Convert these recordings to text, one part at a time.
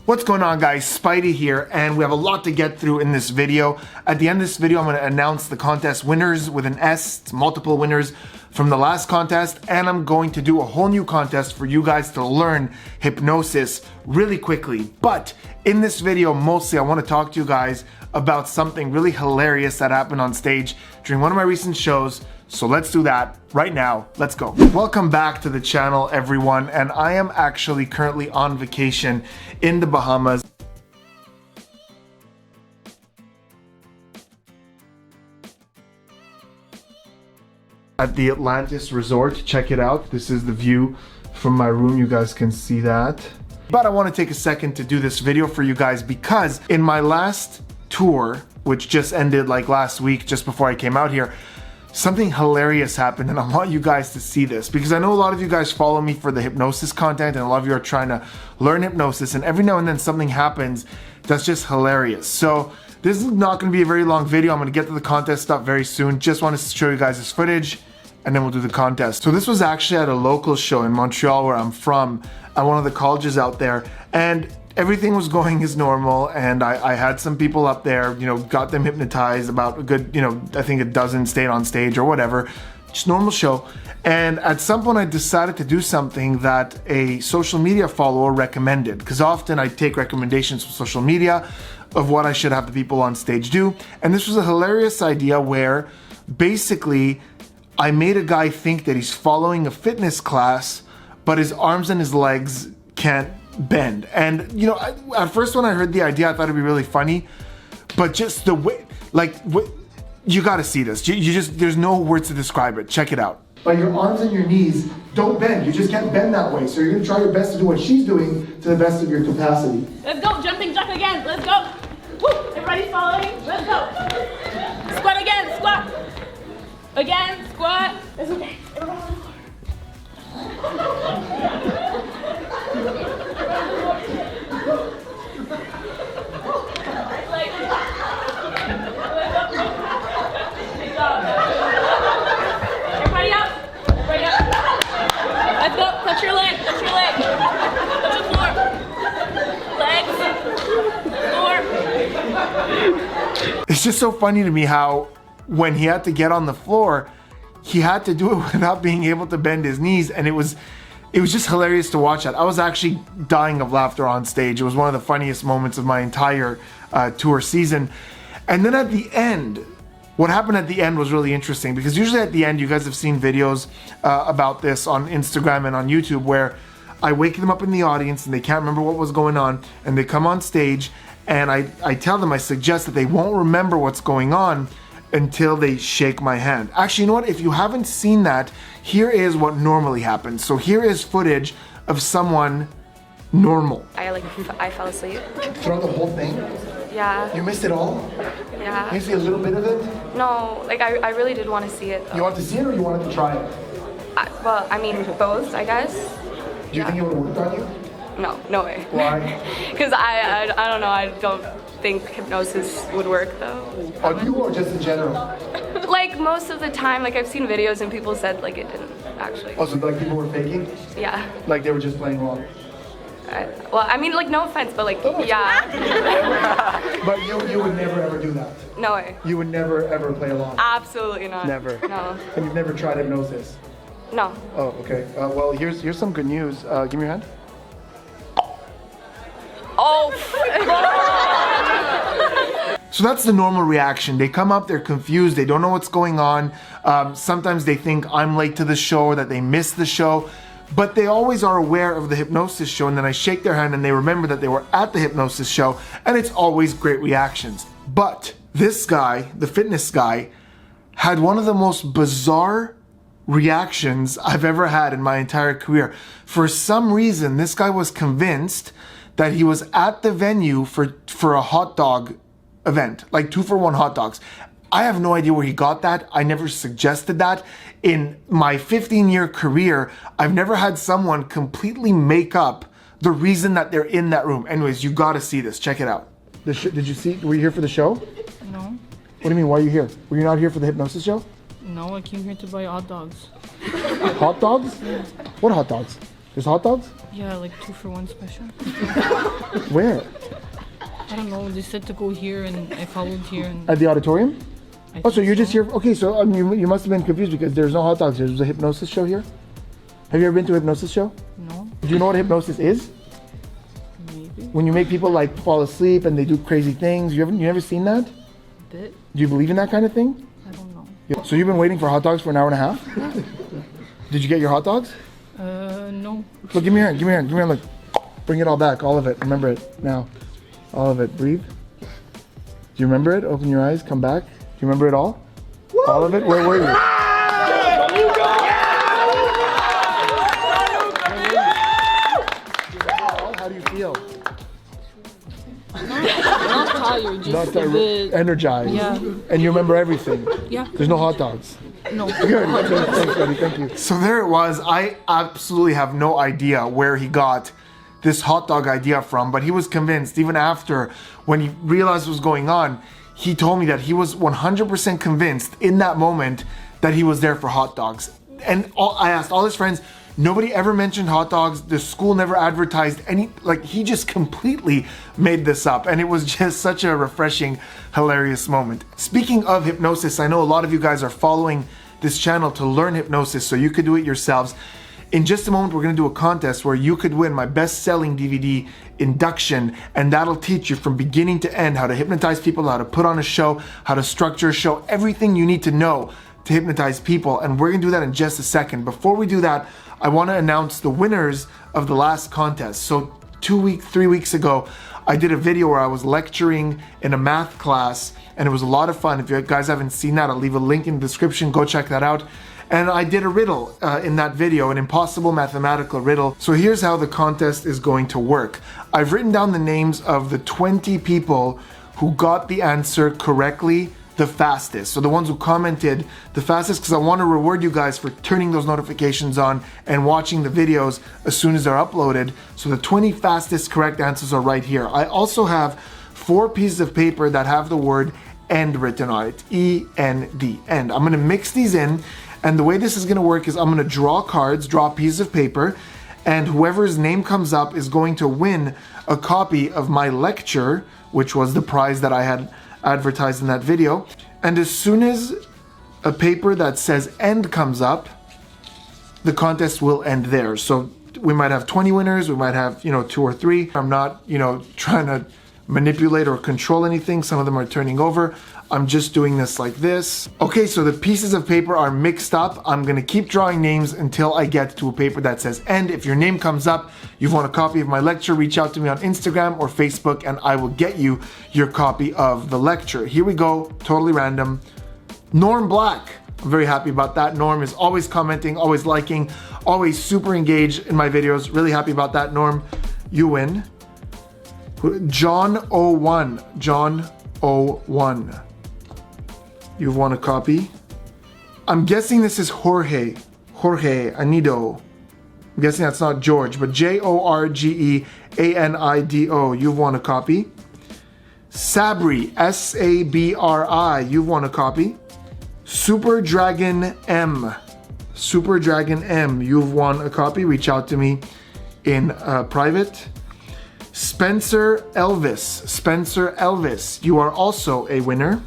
What's going on, guys? Spidey here, and we have a lot to get through in this video. At the end of this video, I'm going to announce the contest winners with an S. It's multiple winners from the last contest, and I'm going to do a whole new contest for you guys to learn hypnosis really quickly. But in this video, mostly I want to talk to you guys about something really hilarious that happened on stage during one of my recent shows. So let's do that right now. Let's go. Welcome back to the channel, everyone. And I am actually currently on vacation in the Bahamas. At the Atlantis Resort. Check it out. This is the view from my room. You guys can see that. But I want to take a second to do this video for you guys because in my last tour, which just ended like last week, just before I came out here, something hilarious happened, and I want you guys to see this because I know a lot of you guys follow me for the hypnosis content and a lot of you are trying to learn hypnosis, and every now and then something happens that's just hilarious. So this is not going to be a very long video. I'm going to get to the contest stuff very soon. Just want to show you guys this footage and then we'll do the contest. So this was actually at a local show in Montreal where I'm from, at one of the colleges out there, and everything was going as normal, and I had some people up there, you know, got them hypnotized, about a good, you know, I think a dozen stayed on stage or whatever, just normal show. And at some point I decided to do something that a social media follower recommended, because often I take recommendations from social media of what I should have the people on stage do. And this was a hilarious idea where basically I made a guy think that he's following a fitness class, but his arms and his legs can't bend. And you know, at first when I heard the idea, I thought it'd be really funny, but just the way, like, you gotta see this. You just, there's no words to describe it. Check it out. But your arms and your knees don't bend. You just can't bend that way. So you're gonna try your best to do what she's doing to the best of your capacity. Let's go, jumping jack again. Let's go. Woo, everybody's following. Let's go. Squat again, squat. Again, squat. It's okay. Everybody on the floor. Everybody up. Everybody up. Let's go. Touch your leg. Touch your leg. Touch the floor. Legs. Floor. It's just so funny to me how when he had to get on the floor, he had to do it without being able to bend his knees, and it was just hilarious to watch that. I was actually dying of laughter on stage. It was one of the funniest moments of my entire tour season. And then at the end, what happened at the end was really interesting, because usually at the end, you guys have seen videos about this on Instagram and on YouTube where I wake them up in the audience and they can't remember what was going on, and they come on stage and I tell them, I suggest that they won't remember what's going on until they shake my hand. Actually, you know what? If you haven't seen that, here is what normally happens. So here is footage of someone normal. I fell asleep. Throughout the whole thing? Yeah. You missed it all? Yeah. You see a little bit of it? No, like I really did want to see it though. You want to see it or you wanted to try it? Well, I mean both, I guess. Do you think it would have worked on you? No, no way. Why? Because I don't know, I don't think hypnosis would work though. On you or just in general? Like most of the time, like I've seen videos and people said like it didn't actually. Oh, so like people were faking? Yeah. Like they were just playing along? Well, I mean, like no offense, but like, yeah. But you would never ever do that? No way. You would never ever play along? Absolutely not. Never? No. And you've never tried hypnosis? No. Oh, okay. Well, here's some good news. Give me your hand. Oh. So that's the normal reaction. They come up, they're confused, they don't know what's going on. Sometimes they think I'm late to the show or that they missed the show, but they always are aware of the hypnosis show, and then I shake their hand and they remember that they were at the hypnosis show, and it's always great reactions. But this guy, the fitness guy, had one of the most bizarre reactions I've ever had in my entire career. For some reason, this guy was convinced that he was at the venue for a hot dog event, like 2-for-1 hot dogs. I have no idea where he got that. I never suggested that. In my 15-year career, I've never had someone completely make up the reason that they're in that room. Anyways, you gotta see this. Check it out. Did you see? Were you here for the show? No. What do you mean, why are you here? Were you not here for the hypnosis show? No, I came here to buy hot dogs. Hot dogs? What hot dogs? There's hot dogs? Yeah, like 2 for 1 special. Where? I don't know. They said to go here, and I followed here. And At the auditorium? I Oh, so think you're just here. Okay, so you must have been confused because there's no hot dogs here. There's a hypnosis show here. Have you ever been to a hypnosis show? No, Do you know what hypnosis is? maybe When you make people like fall asleep and they do crazy things. You never seen that? a bit. Do you believe in that kind of thing? I don't know. Yeah. So you've been waiting for hot dogs for an hour and a half? Did you get your hot dogs? No. Look, give me your hand. Give me your hand. Give me your hand. Look. Bring it all back. All of it. Remember it now. All of it. Breathe. Do you remember it? Open your eyes. Come back. Do you remember it all? All of it? Where were you? How do you feel? Not tired, just Not a bit. energized. Yeah. And you remember everything. Yeah. There's no hot dogs. No. Good. Thanks, buddy. Thank you. So there it was. I absolutely have no idea where he got this hot dog idea from, but he was convinced. Even after, when he realized what was going on, he told me that he was 100% convinced in that moment that he was there for hot dogs. And I asked all his friends, nobody ever mentioned hot dogs. The school never advertised any, like he just completely made this up. And it was just such a refreshing, hilarious moment. Speaking of hypnosis, I know a lot of you guys are following this channel to learn hypnosis so you could do it yourselves. In just a moment, we're gonna do a contest where you could win my best-selling DVD, Induction, and that'll teach you from beginning to end how to hypnotize people, how to put on a show, how to structure a show, everything you need to know to hypnotize people. And we're gonna do that in just a second. Before we do that, I wanna announce the winners of the last contest. So 3 weeks ago, I did a video where I was lecturing in a math class, and it was a lot of fun. If you guys haven't seen that, I'll leave a link in the description, go check that out. And I did a riddle in that video, an impossible mathematical riddle. So here's how the contest is going to work. I've written down the names of the 20 people who got the answer correctly the fastest. So the ones who commented the fastest, because I want to reward you guys for turning those notifications on and watching the videos as soon as they're uploaded. So the 20 fastest correct answers are right here. I also have 4 pieces of paper that have the word END written on it, E-N-D, end. I'm gonna mix these in, and the way this is gonna work is I'm gonna draw cards, draw pieces of paper, and whoever's name comes up is going to win a copy of my lecture, which was the prize that I had advertised in that video. And as soon as a paper that says END comes up, the contest will end there. So we might have 20 winners, we might have, 2 or 3. I'm not, trying to manipulate or control anything. Some of them are turning over. I'm just doing this like this. Okay, so the pieces of paper are mixed up. I'm gonna keep drawing names until I get to a paper that says END. If your name comes up, you've won a copy of my lecture, reach out to me on Instagram or Facebook and I will get you your copy of the lecture. Here we go, totally random. Norm Black. I'm very happy about that. Norm is always commenting, always liking, always super engaged in my videos. Really happy about that, Norm. You win. John 01. John 01. You've won a copy. I'm guessing this is Jorge. Jorge Anido. I'm guessing that's not George, but Jorgeanido. You've won a copy. Sabri. S-A-B-R-I. You've won a copy. Super Dragon M. Super Dragon M. You've won a copy. Reach out to me in private. Spencer Elvis. Spencer Elvis. You are also a winner.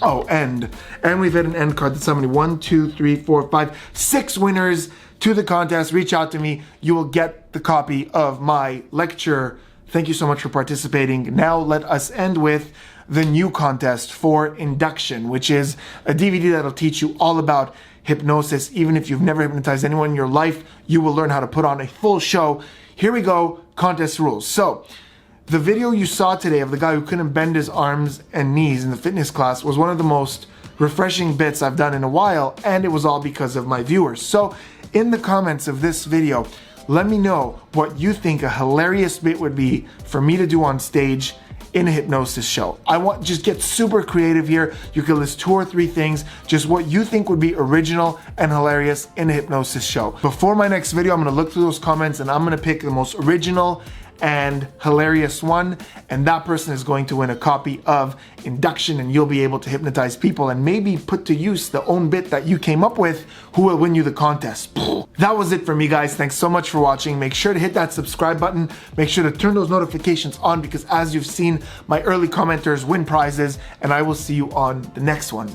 Oh, and we've had an end card. That's how many? 1, 2, 3, 4, 5, 6 winners to the contest. Reach out to me. You will get the copy of my lecture. Thank you so much for participating. Now let us end with the new contest for Induction, which is a DVD that'll teach you all about hypnosis. Even if you've never hypnotized anyone in your life, you will learn how to put on a full show. Here we go, contest rules. So, the video you saw today of the guy who couldn't bend his arms and knees in the fitness class was one of the most refreshing bits I've done in a while, and it was all because of my viewers. So, in the comments of this video, let me know what you think a hilarious bit would be for me to do on stage in a hypnosis show. Just get super creative here. You can list 2 or 3 things, just what you think would be original and hilarious in a hypnosis show. Before my next video, I'm gonna look through those comments and I'm gonna pick the most original and hilarious one, and that person is going to win a copy of Induction, and you'll be able to hypnotize people and maybe put to use the own bit that you came up with, who will win you the contest. That was it for me, guys. Thanks so much for watching. Make sure to hit that subscribe button. Make sure to turn those notifications on, because as you've seen, my early commenters win prizes, and I will see you on the next one.